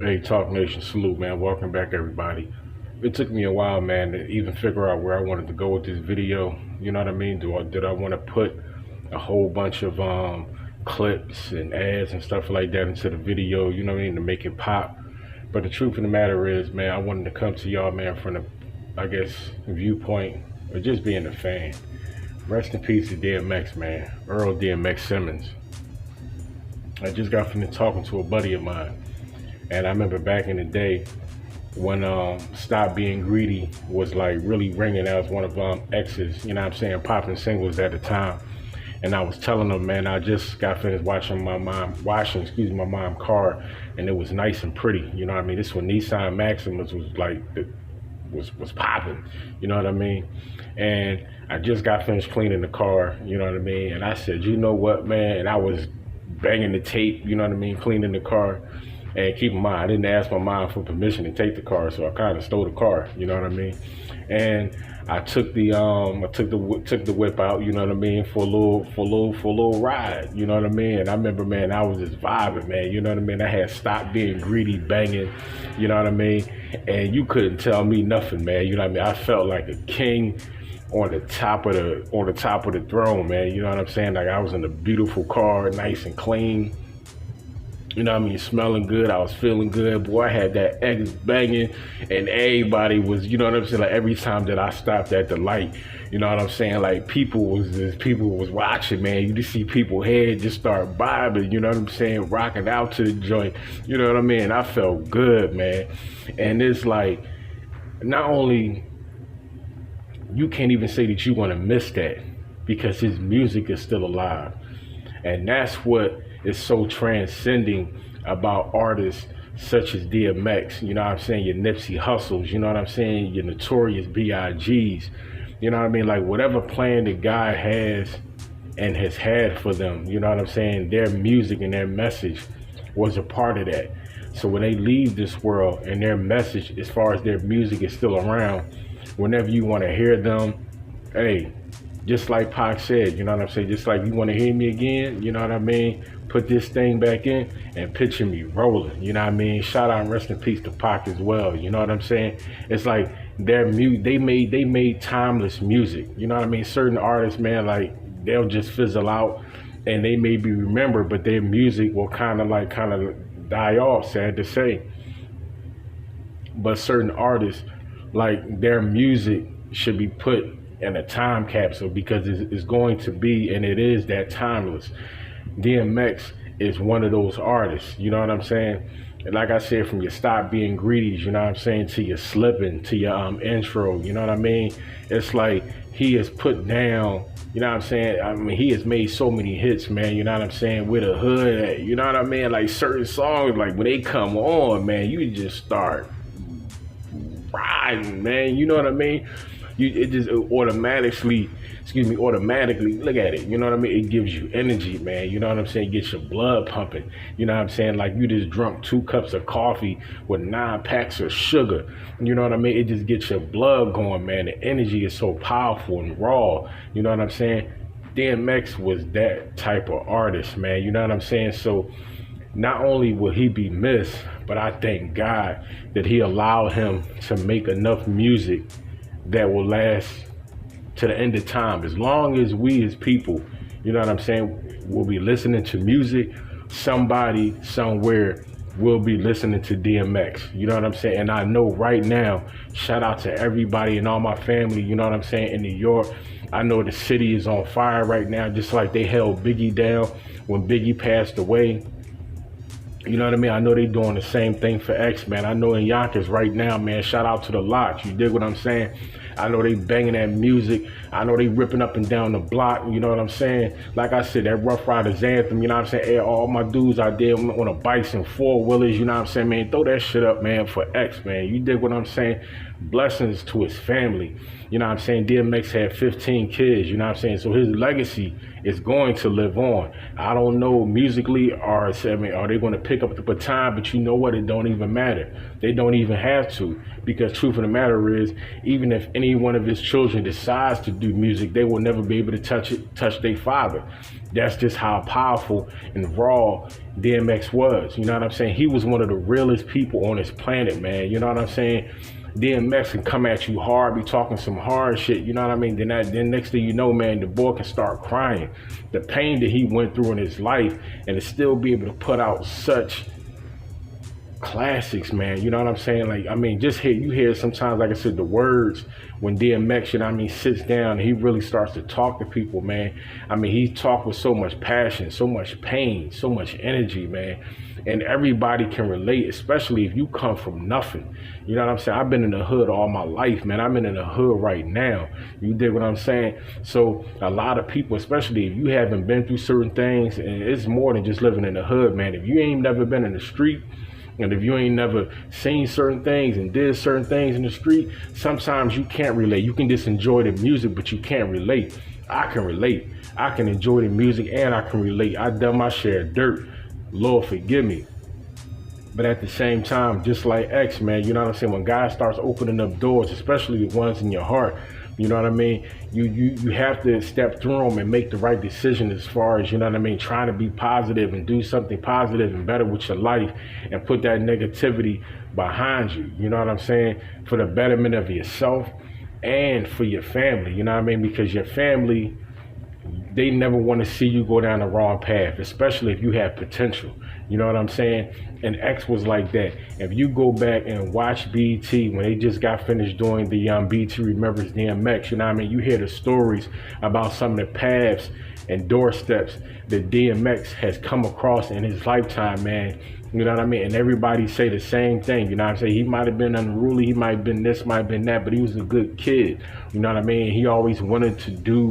Hey, Talk Nation, salute, man. Welcome back, everybody. It took me a while, man, to even figure out where I wanted to go with this video. You know what I mean? Did I want to put a whole bunch of clips and ads and stuff like that into the video? You know what I mean, to make it pop. But the truth of the matter is, man, I wanted to come to y'all, man, from the, I guess, viewpoint of just being a fan. Rest in peace to DMX, man. Earl DMX Simmons. I just got finished talking to a buddy of mine. And I remember back in the day when Stop Being Greedy was like really ringing. That was one of X's, you know what I'm saying, popping singles at the time. And I was telling him, man, I just got finished watching my mom car, and it was nice and pretty. You know what I mean? This when Nissan Maximus was like, was popping, you know what I mean? And I just got finished cleaning the car, you know what I mean? And I said, you know what, man? And I was banging the tape, you know what I mean, cleaning the car. And keep in mind, I didn't ask my mom for permission to take the car, so I kind of stole the car. You know what I mean? And I took the took the whip out. You know what I mean? For a little ride. You know what I mean? And I remember, man, I was just vibing, man. You know what I mean? I had Stop Being Greedy banging. You know what I mean? And you couldn't tell me nothing, man. You know what I mean? I felt like a king on the top of the throne, man. You know what I'm saying? Like I was in a beautiful car, nice and clean. You know what I mean? Smelling good. I was feeling good. Boy, I had that X banging, and everybody was, you know what I'm saying? Like every time that I stopped at the light, you know what I'm saying? Like people was watching, man. You just see people head just start vibing, you know what I'm saying? Rocking out to the joint. You know what I mean? I felt good, man. And it's like, not only, you can't even say that you want to miss that because his music is still alive. And that's what is so transcending about artists such as DMX, you know what I'm saying, your Nipsey Hussles, you know what I'm saying, your Notorious B.I.G.'s, you know what I mean, like whatever plan the guy has and has had for them, you know what I'm saying, their music and their message was a part of that. So when they leave this world and their message, as far as their music is still around, whenever you want to hear them, hey, just like Pac said, you know what I'm saying, just like you want to hear me again, you know what I mean, put this thing back in and picture me rolling, you know what I mean? Shout out and rest in peace to Pac as well, you know what I'm saying? It's like their music, they made timeless music, you know what I mean? Certain artists, man, like they'll just fizzle out and they may be remembered, but their music will kind of die off, sad to say. But certain artists, like their music should be put in a time capsule because it's going to be, and it is that timeless. DMX is one of those artists, you know what I'm saying? And like I said, from your Stop Being Greedy, you know what I'm saying, to your Slipping, to your intro, you know what I mean? It's like he has put down, you know what I'm saying? I mean, he has made so many hits, man, you know what I'm saying, with a hood at, you know what I mean? Like certain songs, like when they come on, man, you just start riding, man, you know what I mean? It just automatically, look at it, you know what I mean? It gives you energy, man, you know what I'm saying? It gets your blood pumping, you know what I'm saying? Like you just drunk 2 cups of coffee with 9 packs of sugar, you know what I mean? It just gets your blood going, man. The energy is so powerful and raw, you know what I'm saying? DMX was that type of artist, man, you know what I'm saying? So not only will he be missed, but I thank God that he allowed him to make enough music that will last to the end of time. As long as we as people, you know what I'm saying, will be listening to music, somebody somewhere will be listening to DMX, you know what I'm saying? And I know right now, shout out to everybody and all my family, you know what I'm saying, in New York. I know the city is on fire right now, just like they held Biggie down when Biggie passed away. You know what I mean? I know they doing the same thing for X, man. I know in Yonkers right now, man, shout out to the Locks. You dig what I'm saying? I know they banging that music. I know they ripping up and down the block. You know what I'm saying? Like I said, that Rough Riders Anthem, you know what I'm saying? Hey, all my dudes out there on the bikes and 4-wheelers, you know what I'm saying, man? Throw that shit up, man, for X, man. You dig what I'm saying? Blessings to his family. You know what I'm saying? DMX had 15 kids, you know what I'm saying? So his legacy is going to live on. I don't know musically, or are they going to pick up the baton? But you know what? It don't even matter. They don't even have to, because truth of the matter is, even if any one of his children decides to do music, they will never be able to touch their father. That's just how powerful and raw DMX was. You know what I'm saying? He was one of the realest people on this planet, man. You know what I'm saying? DMX can come at you hard, be talking some hard shit, you know what I mean? Then next thing you know, man, the boy can start crying. The pain that he went through in his life, and to still be able to put out such classics, man. You know what I'm saying? Like, I mean, you hear sometimes, like I said, the words when DMX, you know what I mean, sits down and he really starts to talk to people, man. I mean, he talked with so much passion, so much pain, so much energy, man. And everybody can relate, especially if you come from nothing. You know what I'm saying? I've been in the hood all my life, man. I'm in the hood right now. You dig what I'm saying? So a lot of people, especially if you haven't been through certain things, and it's more than just living in the hood, man. If you ain't never been in the street, and if you ain't never seen certain things and did certain things in the street, sometimes you can't relate. You can just enjoy the music, but you can't relate. I can relate. I can enjoy the music and I can relate. I done my share of dirt. Lord forgive me. But at the same time, just like X, man, you know what I'm saying? When God starts opening up doors, especially the ones in your heart, you know what I mean? You have to step through them and make the right decision as far as, you know what I mean, trying to be positive and do something positive and better with your life and put that negativity behind you. You know what I'm saying? For the betterment of yourself and for your family, you know what I mean? Because your family, they never want to see you go down the wrong path, especially if you have potential. You know what I'm saying? And X was like that. If you go back and watch BT when they just got finished doing the BT Remembers DMX, you know what I mean? You hear the stories about some of the paths and doorsteps that DMX has come across in his lifetime, man. You know what I mean? And everybody say the same thing. You know what I'm saying? He might have been unruly. He might have been this, might have been that, but he was a good kid. You know what I mean? He always wanted to do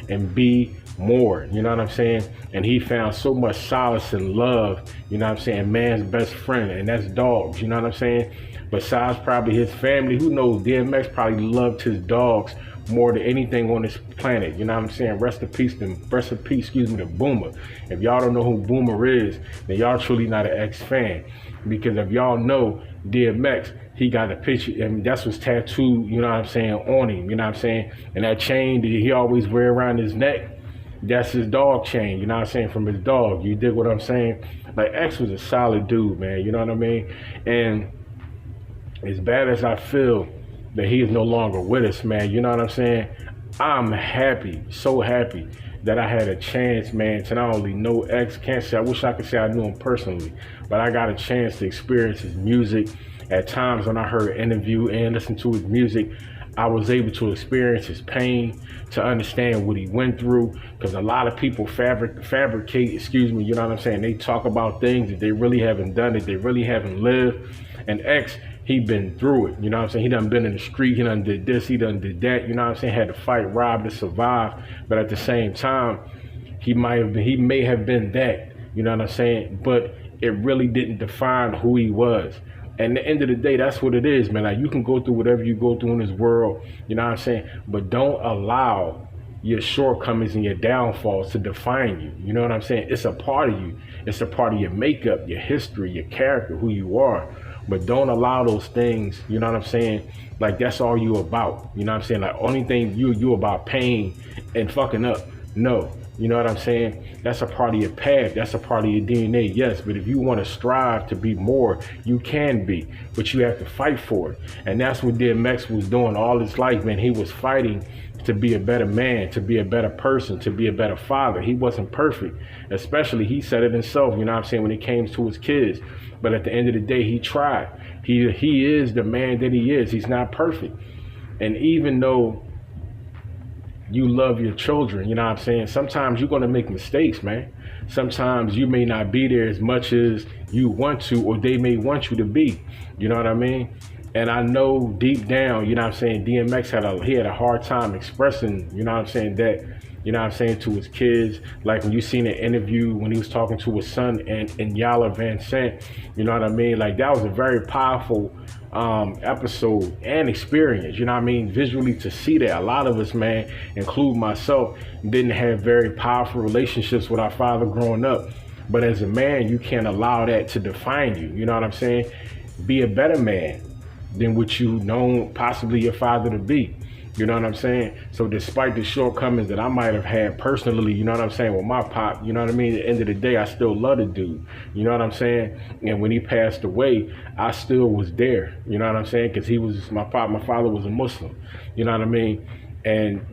and be more, you know what I'm saying? And he found so much solace and love, you know what I'm saying, man's best friend, and that's dogs, you know what I'm saying? Besides probably his family, who knows, DMX probably loved his dogs more than anything on this planet, you know what I'm saying? Rest in peace, to Boomer. If y'all don't know who Boomer is, then y'all truly not an X fan, because if y'all know DMX, he got a picture, I mean, that's what's tattooed, you know what I'm saying, on him, you know what I'm saying? And that chain that he always wear around his neck, that's his dog chain, you know what I'm saying, from his dog. You dig what I'm saying? Like, X was a solid dude, man, you know what I mean? And as bad as I feel that he is no longer with us, man, you know what I'm saying? I'm happy, so happy that I had a chance, man, to not only know X, can't say, I wish I could say I knew him personally, but I got a chance to experience his music. At times when I heard an interview and listened to his music, I was able to experience his pain, to understand what he went through, because a lot of people fabricate, you know what I'm saying? They talk about things that they really haven't done, that they really haven't lived. And X, he been through it, you know what I'm saying? He done been in the street, he done did this, he done did that, you know what I'm saying? Had to fight, rob to survive. But at the same time, he may have been that, you know what I'm saying? But it really didn't define who he was. And at the end of the day, that's what it is, man. Like, you can go through whatever you go through in this world, you know what I'm saying? But don't allow your shortcomings and your downfalls to define you. You know what I'm saying? It's a part of you. It's a part of your makeup, your history, your character, who you are. But don't allow those things, you know what I'm saying? Like, that's all you about. You know what I'm saying? Like, only thing you about pain and fucking up. No. You know what I'm saying? That's a part of your path. That's a part of your DNA, yes. But if you want to strive to be more, you can be. But you have to fight for it. And that's what DMX was doing all his life, man. He was fighting to be a better man, to be a better person, to be a better father. He wasn't perfect. Especially, he said it himself, you know what I'm saying, when it came to his kids. But at the end of the day, he tried. He is the man that he is. He's not perfect. And even though you love your children, you know what I'm saying, sometimes you're going to make mistakes, man. Sometimes you may not be there as much as you want to, or they may want you to be, you know what I mean? And I know deep down, you know what I'm saying, DMX had a hard time expressing, you know what I'm saying, that, you know what I'm saying, to his kids. Like when you seen an interview when he was talking to his son and Yala Van Sant, you know what I mean? Like, that was a very powerful episode and experience, you know what I mean? Visually, to see that. A lot of us, man, include myself, didn't have very powerful relationships with our father growing up. But as a man, you can't allow that to define you, you know what I'm saying? Be a better man than what you known possibly your father to be. You know what I'm saying? So despite the shortcomings that I might have had personally, you know what I'm saying, with my pop, you know what I mean? At the end of the day, I still love the dude. You know what I'm saying? And when he passed away, I still was there. You know what I'm saying? Because he was my father was a Muslim. You know what I mean? And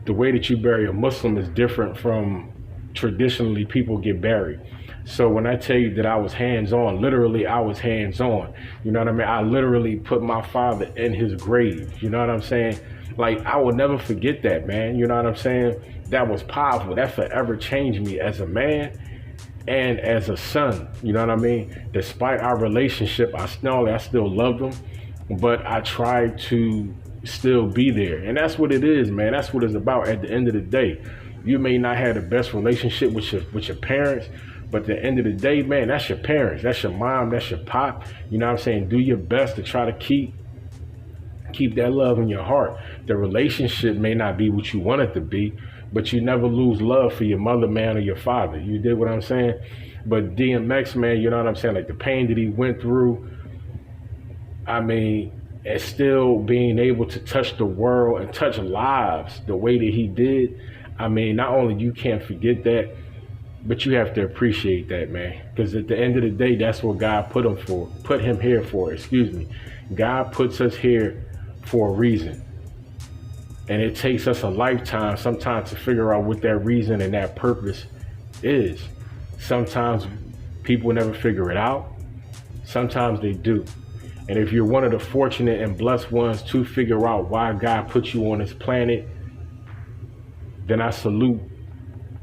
the way that you bury a Muslim is different from traditionally people get buried. So when I tell you that I was hands-on, literally I was hands-on. You know what I mean? I literally put my father in his grave. You know what I'm saying? Like, I will never forget that, man. You know what I'm saying? That was powerful. That forever changed me as a man and as a son. You know what I mean? Despite our relationship, I still loved him, but I tried to still be there. And that's what it is, man. That's what it's about at the end of the day. You may not have the best relationship with your parents, but at the end of the day, man, that's your parents. That's your mom. That's your pop. You know what I'm saying? Do your best to try to keep that love in your heart. The relationship may not be what you want it to be, but you never lose love for your mother, man, or your father. You did what I'm saying? But DMX, man, you know what I'm saying? Like the pain that he went through, I mean, and still being able to touch the world and touch lives the way that he did, I mean, not only you can't forget that, but you have to appreciate that, man. Because at the end of the day, that's what God put him here for, excuse me. God puts us here for a reason. And it takes us a lifetime sometimes to figure out what that reason and that purpose is. Sometimes people never figure it out. Sometimes they do. And if you're one of the fortunate and blessed ones to figure out why God put you on this planet, then I salute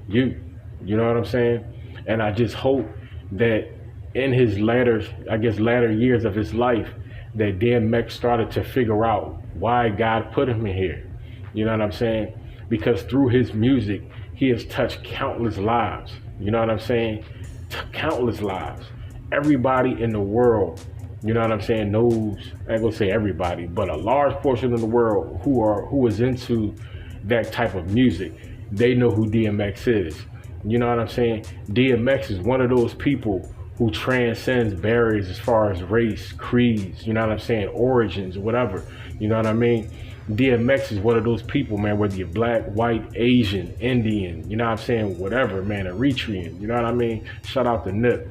you. You know what I'm saying? And I just hope that in his latter years of his life, that DMX started to figure out why God put him in here. You know what I'm saying? Because through his music, he has touched countless lives. You know what I'm saying? Countless lives. Everybody in the world, you know what I'm saying, knows, I ain't gonna say everybody, but a large portion of the world who is into that type of music, they know who DMX is. You know what I'm saying? DMX is one of those people who transcends barriers as far as race, creeds, you know what I'm saying, origins, whatever. You know what I mean? DMX is one of those people, man, whether you're black, white, Asian, Indian, you know what I'm saying, whatever, man, Eritrean, you know what I mean? Shout out to Nip.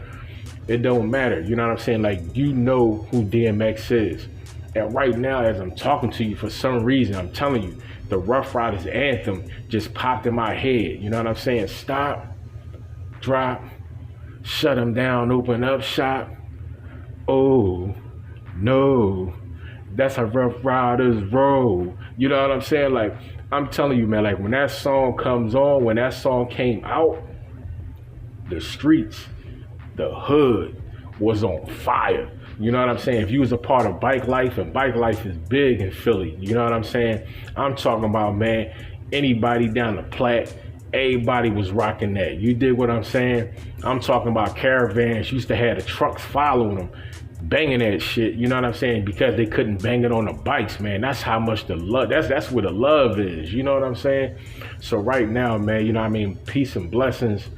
It don't matter, you know what I'm saying? Like, you know who DMX is. And right now, as I'm talking to you, for some reason, I'm telling you, the Ruff Ryders anthem just popped in my head. You know what I'm saying? Stop, drop, shut them down, open up shop. Oh, no, that's how Ruff Ryders roll. You know what I'm saying? Like, I'm telling you, man, like when that song comes on, when that song came out, the streets, the hood was on fire. You know what I'm saying? If you was a part of bike life, and bike life is big in Philly, you know what I'm saying? I'm talking about, man, anybody down the Platte, everybody was rocking that. You did what I'm saying? I'm talking about caravans used to have the trucks following them, banging that shit, you know what I'm saying? Because they couldn't bang it on the bikes, man. That's how much the love, that's where the love is, you know what I'm saying? So right now, man, you know what I mean? Peace and blessings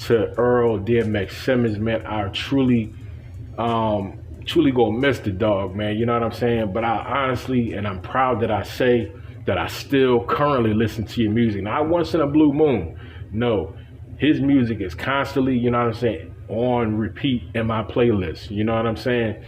to Earl, DMX, Simmons, man. I truly gonna miss the dog, man, you know what I'm saying? But I honestly, and I'm proud that I say that I still currently listen to your music. Not once in a blue moon. No, his music is constantly, you know what I'm saying, on repeat in my playlist, you know what I'm saying?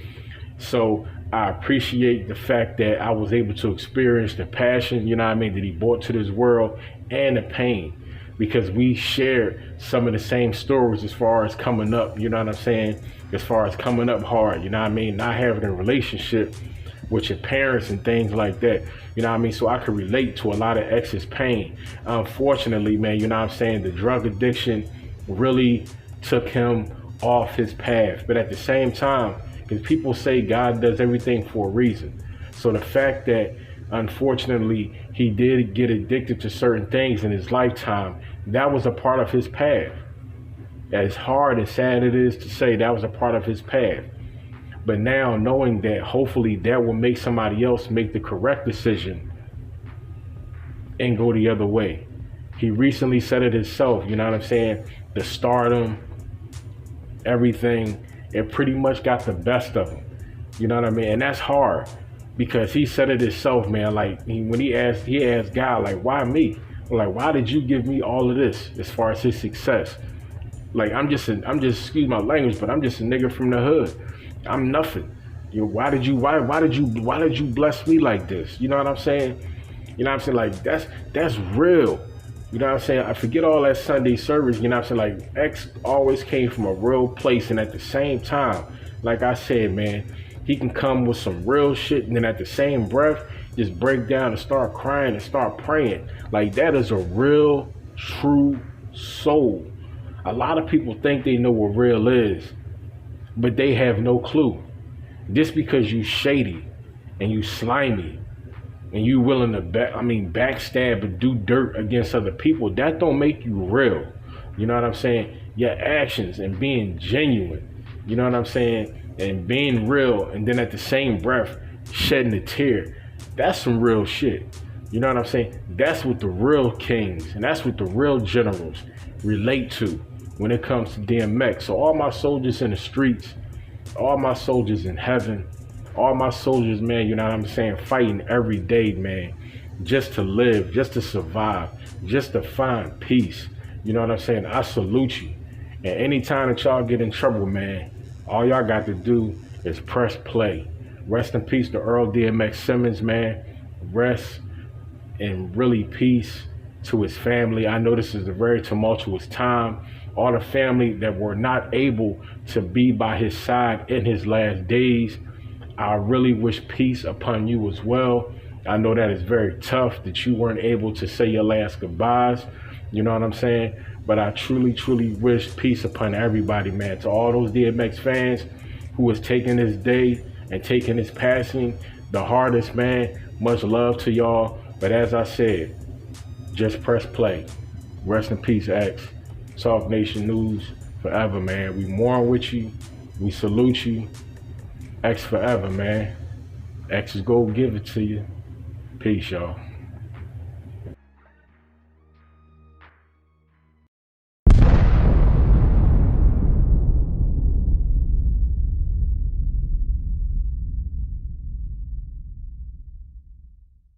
So I appreciate the fact that I was able to experience the passion, you know what I mean, that he brought to this world, and the pain, because we shared some of the same stories as far as coming up, you know what I'm saying, as far as coming up hard, you know what I mean, not having a relationship with your parents and things like that, you know what I mean, so I could relate to a lot of ex's pain. Unfortunately, man, you know what I'm saying, the drug addiction really took him off his path. But at the same time, because people say God does everything for a reason, so the fact that unfortunately he did get addicted to certain things in his lifetime, that was a part of his path. As hard and sad it is to say, that was a part of his path. But now knowing that hopefully that will make somebody else make the correct decision and go the other way. He recently said it himself, you know what I'm saying? The stardom, everything, it pretty much got the best of him. You know what I mean? And that's hard. because he said it himself, man. Like when he asked God, like, why me? Like, why did you give me all of this as far as his success? Like, I'm just excuse my language, but I'm just a nigga from the hood. I'm nothing. Why did you bless me like this? You know what I'm saying? You know what I'm saying? Like, that's real. You know what I'm saying? I forget all that Sunday service. You know what I'm saying? Like, X always came from a real place, and at the same time, like I said, man, he can come with some real shit, and then at the same breath, just break down and start crying and start praying. Like, that is a real, true soul. A lot of people think they know what real is, but they have no clue. Just because you shady and you slimy and you willing to backstab and do dirt against other people, that don't make you real. You know what I'm saying? Your actions and being genuine, you know what I'm saying? And being real, and then at the same breath, shedding a tear. That's some real shit. You know what I'm saying? That's what the real kings and that's what the real generals relate to when it comes to DMX. So all my soldiers in the streets, all my soldiers in heaven, all my soldiers, man, you know what I'm saying, fighting every day, man, just to live, just to survive, just to find peace. You know what I'm saying? I salute you. And anytime that y'all get in trouble, man, all y'all got to do is press play. Rest in peace to Earl DMX Simmons, man. Rest in really peace to his family. I know this is a very tumultuous time. All the family that were not able to be by his side in his last days, I really wish peace upon you as well. I know that it's very tough that you weren't able to say your last goodbyes. You know what I'm saying? But I truly, truly wish peace upon everybody, man. To all those DMX fans who is taking this day and taking his passing the hardest, man. Much love to y'all. But as I said, just press play. Rest in peace, X. Soft Nation News forever, man. We mourn with you. We salute you. X forever, man. X is go give it to you. Peace, y'all.